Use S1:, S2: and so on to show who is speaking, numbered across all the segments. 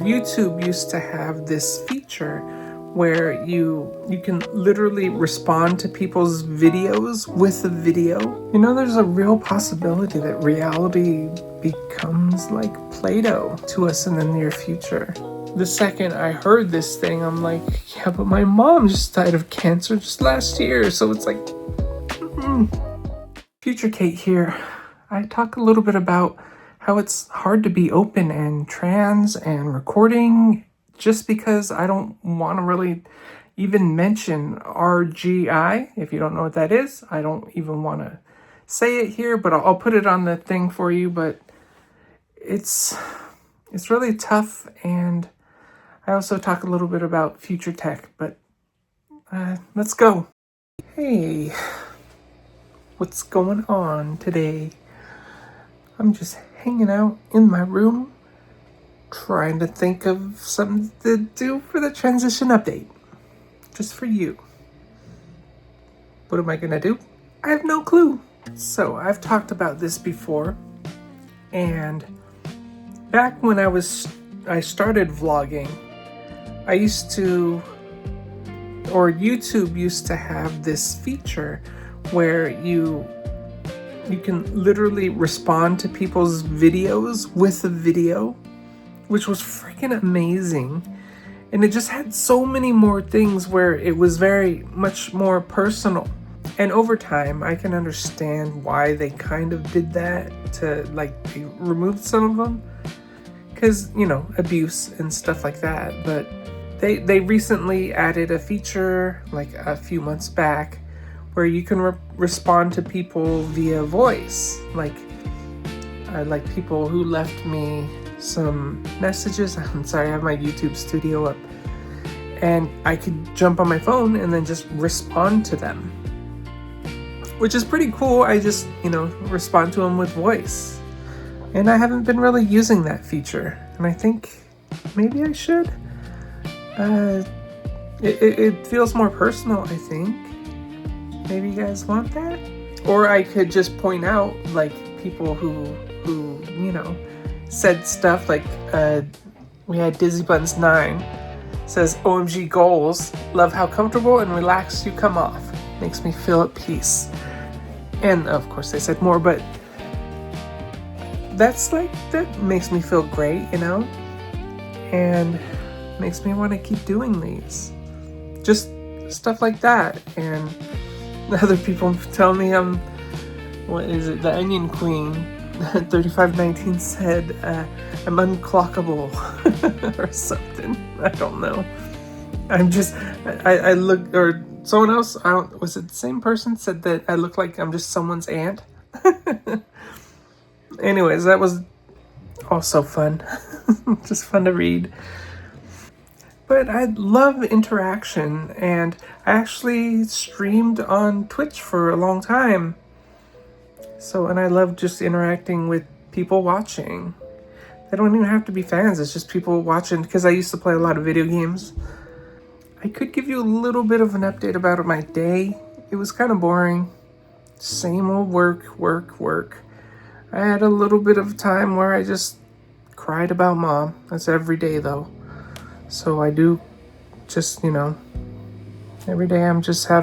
S1: YouTube used to have this feature where you can literally respond to people's videos with a video. You know, there's a real possibility that reality becomes like Play-Doh to us in the near future. The second I heard this thing, I'm like, yeah, but my mom just died of cancer just last year, so it's like, Future Kate here. I talk a little bit about how it's hard to be open and trans and recording just because I don't want to really even mention RGI. If you don't know what that is, I don't even want to say it here, but I'll put it on the thing for you. But it's really tough, and I also talk a little bit about future tech, but let's go. Hey, what's going on today? I'm just hanging out in my room, trying to think of something to do for the transition update. Just for you. What am I gonna do? I have no clue. So I've talked about this before, and back when I started vlogging, YouTube used to have this feature where you can literally respond to people's videos with a video, which was freaking amazing. And it just had so many more things where it was very much more personal. And over time, I can understand why they kind of did that, to like they removed some of them, because, you know, abuse and stuff like that. But they recently added a feature like a few months back where you can respond to people via voice, like people who left me some messages. I'm sorry, I have my YouTube studio up, and I could jump on my phone and then just respond to them, which is pretty cool. I just, respond to them with voice, and I haven't been really using that feature, and I think maybe I should. It feels more personal, I think. Maybe you guys want that? Or I could just point out like people who said stuff like we had Dizzy Buns 9 says, OMG goals, love how comfortable and relaxed you come off. Makes me feel at peace. And of course they said more, but that makes me feel great, and makes me want to keep doing these. Just stuff like that. And other people tell me I'm, the Onion Queen 3519 said I'm unclockable or something. I don't know. I look, or someone else, was it the same person said that I look like I'm just someone's aunt? Anyways, that was also fun. Just fun to read. But I love interaction, and I actually streamed on Twitch for a long time. And I love just interacting with people watching. They don't even have to be fans, it's just people watching, because I used to play a lot of video games. I could give you a little bit of an update about my day. It was kind of boring. Same old work. I had a little bit of time where I just cried about mom. That's every day though. So I do just, every day I'm just I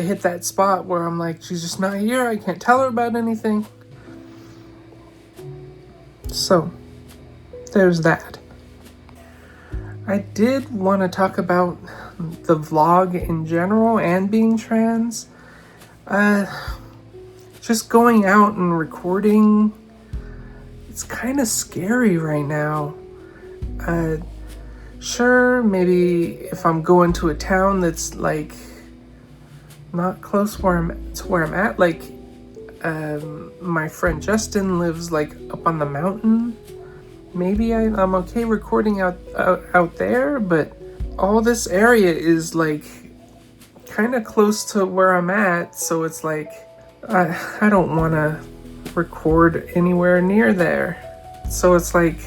S1: hit that spot where I'm like, she's just not here. I can't tell her about anything. So there's that. I did want to talk about the vlog in general and being trans. Just going out and recording, it's kind of scary right now. Sure, maybe if I'm going to a town that's like not close to where I'm at, like my friend Justin lives like up on the mountain, maybe I'm okay recording out there, but all this area is like kind of close to where I'm at, so it's like I don't want to record anywhere near there. So it's like,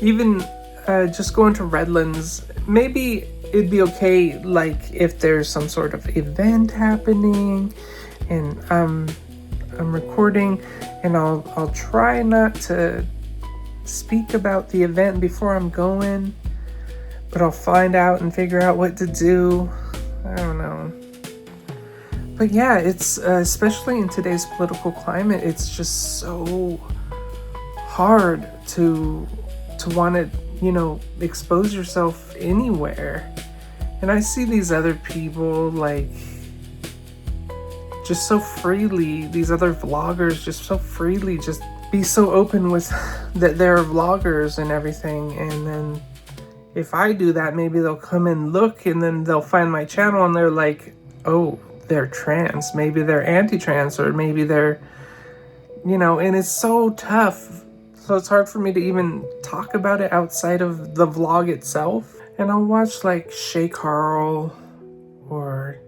S1: even just going to Redlands, maybe it'd be okay, like if there's some sort of event happening and I'm recording, and I'll try not to speak about the event before I'm going, but I'll find out and figure out what to do. I don't know. But yeah, it's especially in today's political climate, it's just so hard to want to, expose yourself anywhere. And I see these other people like just so freely, these other vloggers just so freely just be so open with that they're vloggers and everything. And then if I do that, maybe they'll come and look, and then they'll find my channel and they're like, oh, they're trans, maybe they're anti-trans, or maybe they're, and it's so tough. So it's hard for me to even talk about it outside of the vlog itself. And I'll watch like Shay Carl or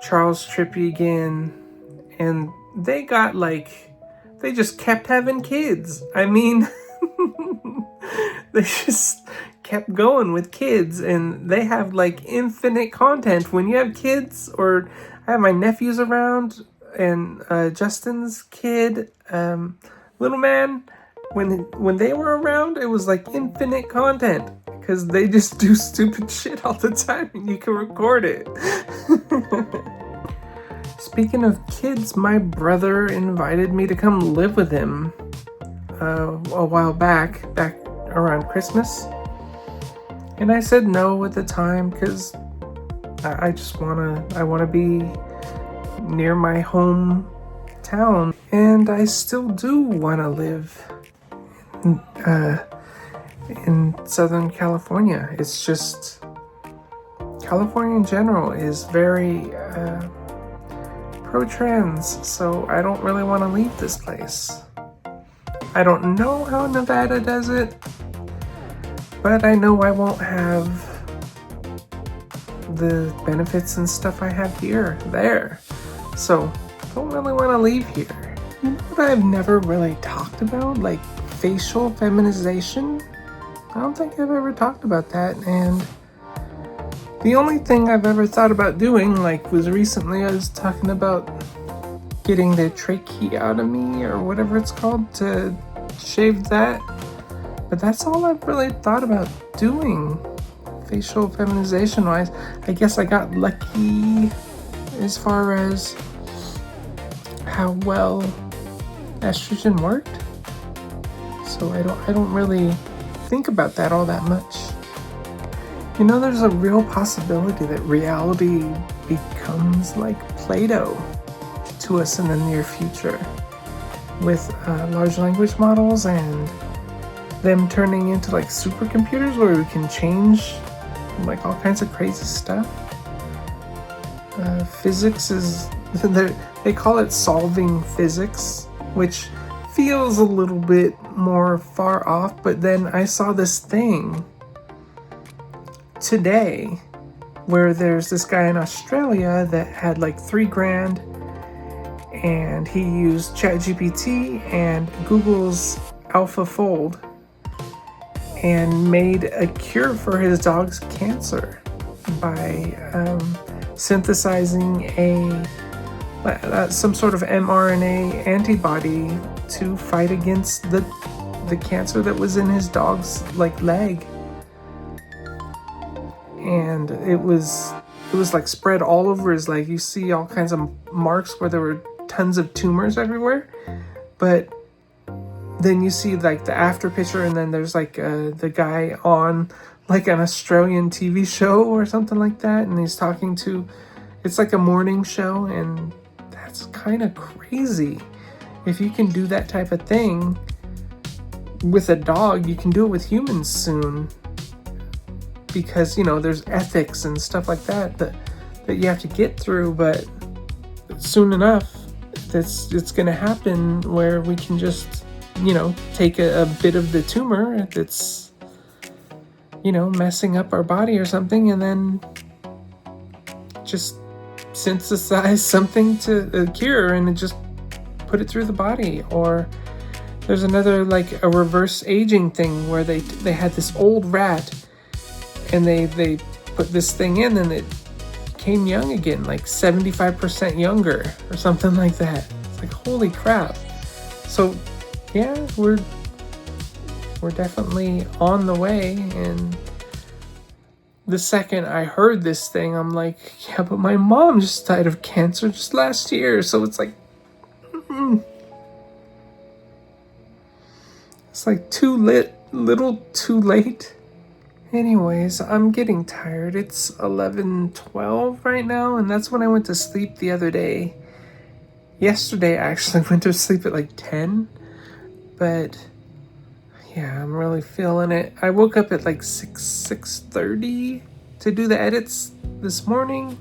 S1: Charles Trippie, and they got they just kept having kids. I mean, they just kept going with kids, and they have infinite content. When you have kids, or I have my nephews around, and Justin's kid, little man, when they were around, it was infinite content, because they just do stupid shit all the time and you can record it. Speaking of kids, my brother invited me to come live with him a while back around Christmas. And I said no at the time, because I want to be near my hometown. And I still do want to live in Southern California. It's just, California in general is very pro-trans, so I don't really want to leave this place. I don't know how Nevada does it, but I know I won't have the benefits and stuff I have there. So, don't really want to leave here. You know what I've never really talked about? Facial feminization? I don't think I've ever talked about that, and the only thing I've ever thought about doing, was recently I was talking about getting the tracheotomy or whatever it's called, to shave that. But that's all I've really thought about doing, facial feminization wise. I guess I got lucky as far as how well estrogen worked. So I don't really think about that all that much. There's a real possibility that reality becomes like Play-Doh to us in the near future, with large language models and them turning into supercomputers where we can change all kinds of crazy stuff. Physics is, they call it solving physics, which feels a little bit more far off, but then I saw this thing today where there's this guy in Australia that had $3,000, and he used ChatGPT and Google's AlphaFold and made a cure for his dog's cancer by synthesizing some sort of mRNA antibody to fight against the cancer that was in his dog's leg. And it was spread all over his leg. You see all kinds of marks where there were tons of tumors everywhere. But then you see the after picture, and then there's the guy on an Australian TV show or something like that, and he's talking to, it's a morning show, and that's kind of crazy. If you can do that type of thing with a dog, you can do it with humans soon, because there's ethics and stuff like that you have to get through. But soon enough, it's going to happen where we can just take a bit of the tumor that's messing up our body or something, and then just synthesize something to cure, and just put it through the body. Or there's another a reverse aging thing where they had this old rat, and they put this thing in, and it came young again, 75% younger or something like that. It's holy crap. So yeah, we're definitely on the way. And the second I heard this thing, I'm like, yeah, but my mom just died of cancer just last year. So it's like, it's like little too late. Anyways, I'm getting tired. It's 11:12 right now, and that's when I went to sleep the other day. Yesterday, I actually went to sleep at like 10, but yeah, I'm really feeling it. I woke up at like 6:30 to do the edits this morning,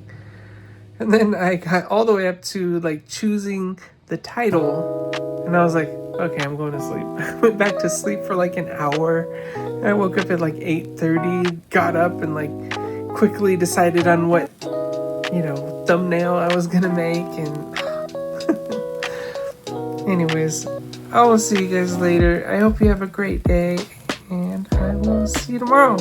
S1: and then I got all the way up to like choosing the title, and I was like, okay, I'm going to sleep. I went back to sleep for like an hour. I woke up at like 8:30, got up and like quickly decided on what, thumbnail I was gonna make. And anyways, I will see you guys later. I hope you have a great day, and I will see you tomorrow.